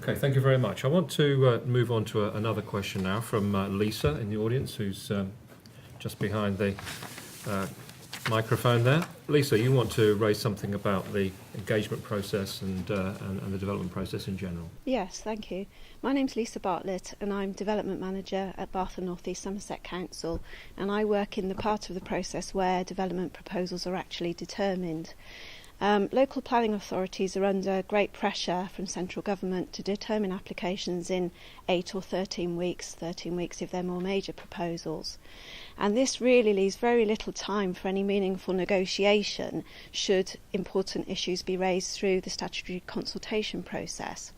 Okay, thank you very much. I want to move on to another question now from Lisa in the audience, who's just behind the microphone there. Lisa, you want to raise something about the engagement process and the development process in general. Yes, thank you. My name's Lisa Bartlett and I'm Development Manager at Bath and North East Somerset Council, and I work in the part of the process where development proposals are actually determined. Local planning authorities are under great pressure from central government to determine applications in 8 or 13 weeks if they're more major proposals. And this really leaves very little time for any meaningful negotiation should important issues be raised through the statutory consultation process.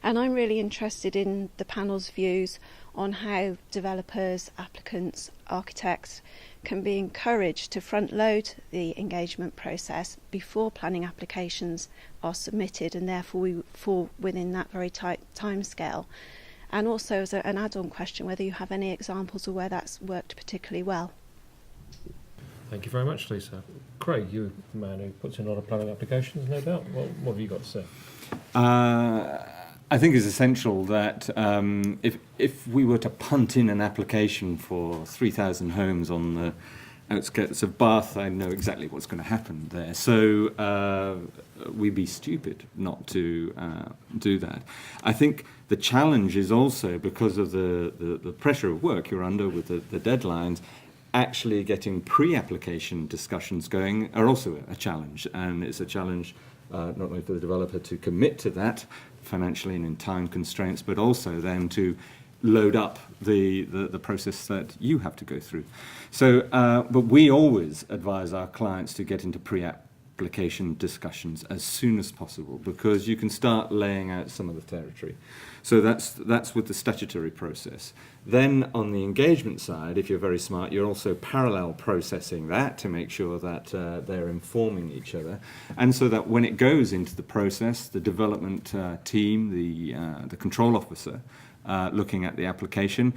And I'm really interested in the panel's views on how developers, applicants, architects can be encouraged to front load the engagement process before planning applications are submitted, and therefore we fall within that very tight timescale. And also as an add-on question, whether you have any examples of where that's worked particularly well. Thank you very much, Lisa. Craig, you're the man who puts in a lot of planning applications, no doubt. What have you got to say? I think it's essential that if we were to punt in an application for 3,000 homes on the outskirts of Bath, I know exactly what's going to happen there. So we'd be stupid not to do that. I think the challenge is also because of the pressure of work you're under with the deadlines. Actually getting pre-application discussions going are also a challenge, and it's a challenge not only for the developer to commit to that financially and in time constraints, but also then to load up the process that you have to go through. So, but we always advise our clients to get into pre-application discussions as soon as possible, because you can start laying out some of the territory. So that's with the statutory process. Then on the engagement side, if you're very smart, you're also parallel processing that to make sure that they're informing each other, and so that when it goes into the process, the development team, the control officer looking at the application,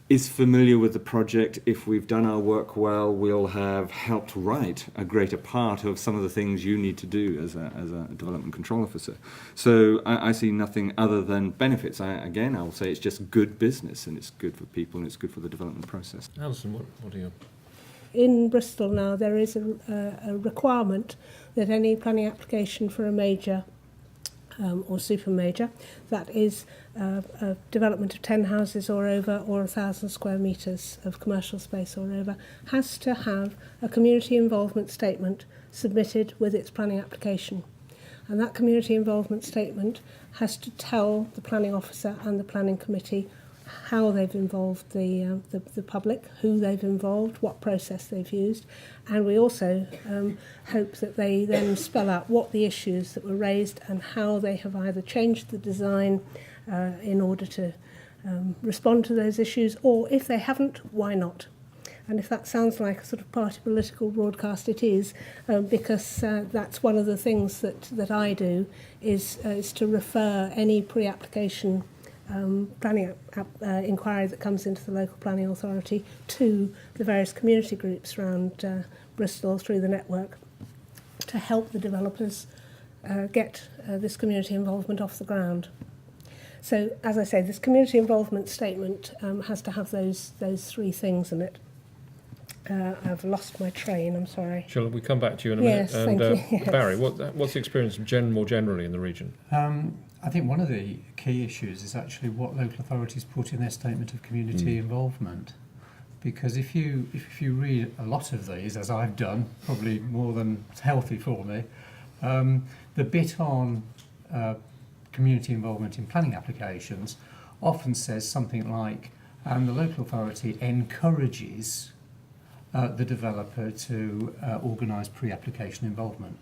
is familiar with the project. If we've done our work well, we'll have helped write a greater part of some of the things you need to do as a development control officer. So I see nothing other than benefits. I will say it's just good business, and it's good for people, and it's good for the development process. Alison, what are you? In Bristol now, there is a requirement that any planning application for a major or super major, that is a development of 10 houses or over, or 1,000 square metres of commercial space or over, has to have a community involvement statement submitted with its planning application. And that community involvement statement has to tell the planning officer and the planning committee how they've involved the public, who they've involved, what process they've used, and we also hope that they then spell out what the issues that were raised and how they have either changed the design in order to respond to those issues, or if they haven't, why not? And if that sounds like a sort of party political broadcast, it is, because that's one of the things that I do is to refer any pre-application planning inquiry that comes into the local planning authority to the various community groups around Bristol through the network to help the developers get this community involvement off the ground. So, as I say, this community involvement statement has to have those three things in it. I've lost my train, I'm sorry. Shall we come back to you in a minute? Yes, thank you. Yes. Barry, what's the experience more generally in the region? I think one of the key issues is actually what local authorities put in their statement of community involvement. Because if you read a lot of these, as I've done, probably more than healthy for me, the bit on community involvement in planning applications often says something like, the local authority encourages the developer to organise pre-application involvement.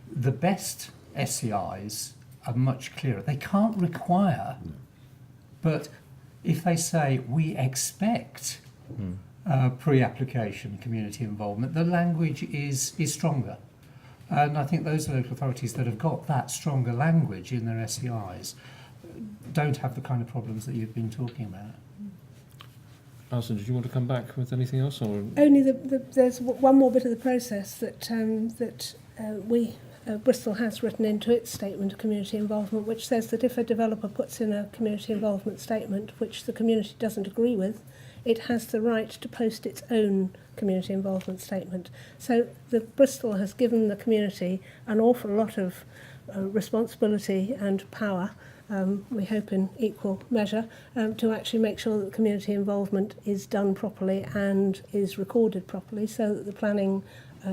The best SCIs are much clearer. They can't require, but if they say we expect pre-application community involvement, the language is stronger. And I think those local authorities that have got that stronger language in their SCIs don't have the kind of problems that you've been talking about. Alison, did you want to come back with anything else? Or? Only there's one more bit of the process that we Bristol has written into its statement of community involvement, which says that if a developer puts in a community involvement statement which the community doesn't agree with, it has the right to post its own community involvement statement. So Bristol has given the community an awful lot of responsibility and power, we hope in equal measure, to actually make sure that community involvement is done properly and is recorded properly, so that the planning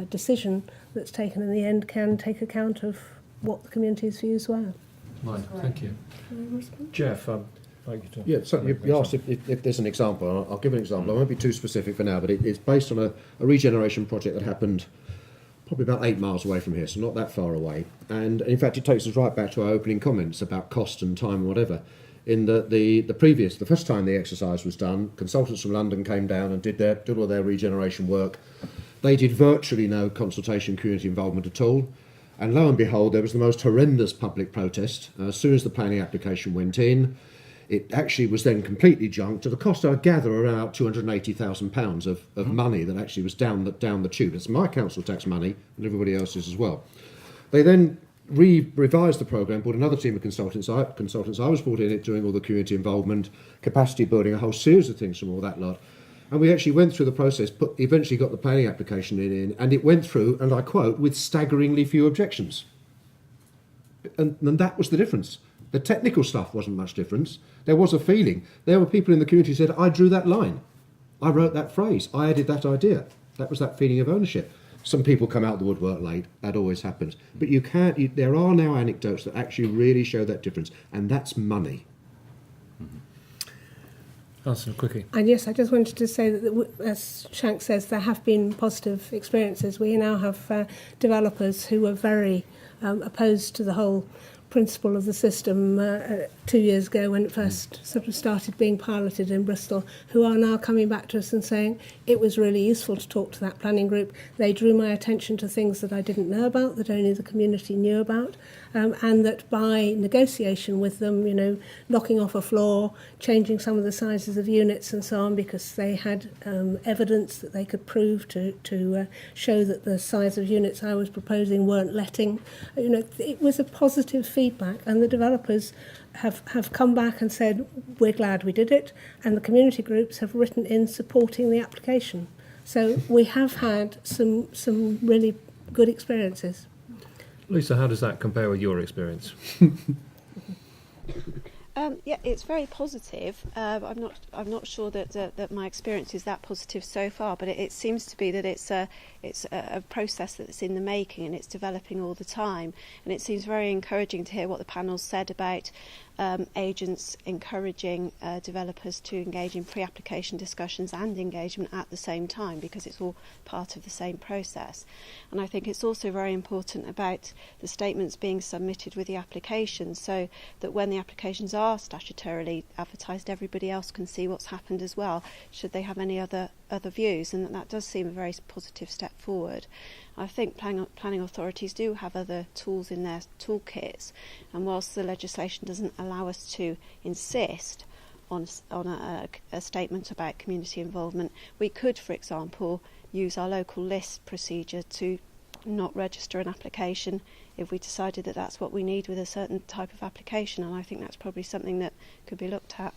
decision that's taken in the end can take account of what the community's views were. Right, thank you. Jeff, thank you. Yeah, so you asked if there's an example. I'll give an example. I won't be too specific for now, but it's based on a regeneration project that happened probably about 8 miles away from here, so not that far away. And in fact, it takes us right back to our opening comments about cost and time and whatever. In the first time the exercise was done, consultants from London came down and did all their regeneration work. They did virtually no consultation, community involvement at all. And lo and behold, there was the most horrendous public protest. As soon as the planning application went in, it actually was then completely junked at a cost, I gather, around £280,000 of money that actually was down the tube. It's my council tax money and everybody else's as well. They then revised the programme, brought another team of consultants. I was brought in it doing all the community involvement, capacity building, a whole series of things from all that lot. And we actually went through the process, eventually got the planning application in, and it went through, and I quote, with staggeringly few objections. And that was the difference. The technical stuff wasn't much difference. There was a feeling. There were people in the community who said, I drew that line. I wrote that phrase. I added that idea. That was that feeling of ownership. Some people come out the woodwork late. That always happens. But there are now anecdotes that actually really show that difference, and that's money. Alison, quickly. And yes, I just wanted to say that, as Shank says, there have been positive experiences. We now have developers who were very opposed to the whole principle of the system 2 years ago when it first sort of started being piloted in Bristol, who are now coming back to us and saying it was really useful to talk to that planning group. They drew my attention to things that I didn't know about, that only the community knew about, and that by negotiation with them, knocking off a floor, changing some of the sizes of units and so on, because they had evidence that they could prove to show that the size of units I was proposing weren't letting. It was a positive feedback, and the developers have come back and said, we're glad we did it, and the community groups have written in supporting the application. So we have had some really good experiences. Lisa, how does that compare with your experience? Yeah, it's very positive. I'm not sure that my experience is that positive so far, but it seems to be that it's a process that's in the making and it's developing all the time. And it seems very encouraging to hear what the panel said about agents encouraging developers to engage in pre-application discussions and engagement at the same time, because it's all part of the same process. And I think it's also very important about the statements being submitted with the application, so that when the applications are statutorily advertised, everybody else can see what's happened as well, should they have any other views, and that does seem a very positive step forward. I think planning authorities do have other tools in their toolkits, and whilst the legislation doesn't allow us to insist on a statement about community involvement, we could, for example, use our local list procedure to not register an application if we decided that that's what we need with a certain type of application, and I think that's probably something that could be looked at.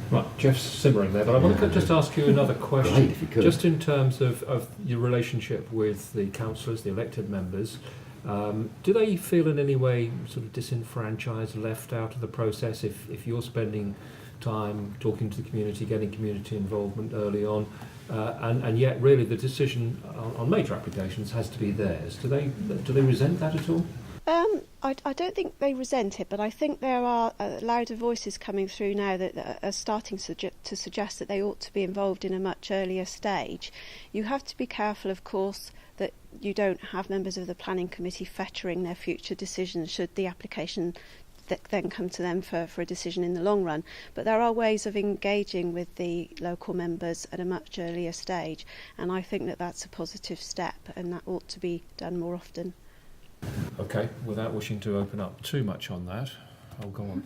Right, Jeff's simmering there, but I want to just ask you another question. Great, if you could. Just in terms of your relationship with the councillors, the elected members, do they feel in any way sort of disenfranchised, left out of the process if you're spending time talking to the community, getting community involvement early on, and yet really the decision on major applications has to be theirs? Do they resent that at all? I don't think they resent it, but I think there are louder voices coming through now that are starting to suggest that they ought to be involved in a much earlier stage. You have to be careful, of course, that you don't have members of the planning committee fettering their future decisions should the application then come to them for a decision in the long run. But there are ways of engaging with the local members at a much earlier stage, and I think that that's a positive step, and that ought to be done more often. Okay, without wishing to open up too much on that, I'll go on.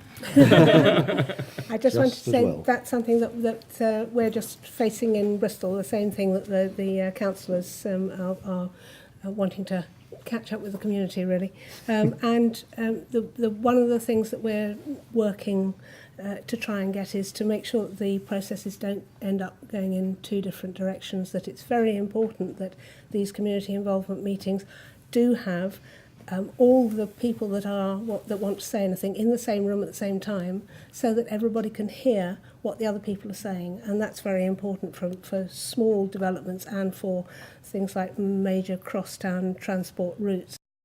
I just wanted to as say well. that's something that we're just facing in Bristol, the same thing that the councillors are wanting to catch up with the community, really. The one of the things that we're working to try and get is to make sure that the processes don't end up going in two different directions, that it's very important that these community involvement meetings do have all the people that want to say anything in the same room at the same time, so that everybody can hear what the other people are saying. And that's very important for small developments and for things like major cross-town transport routes.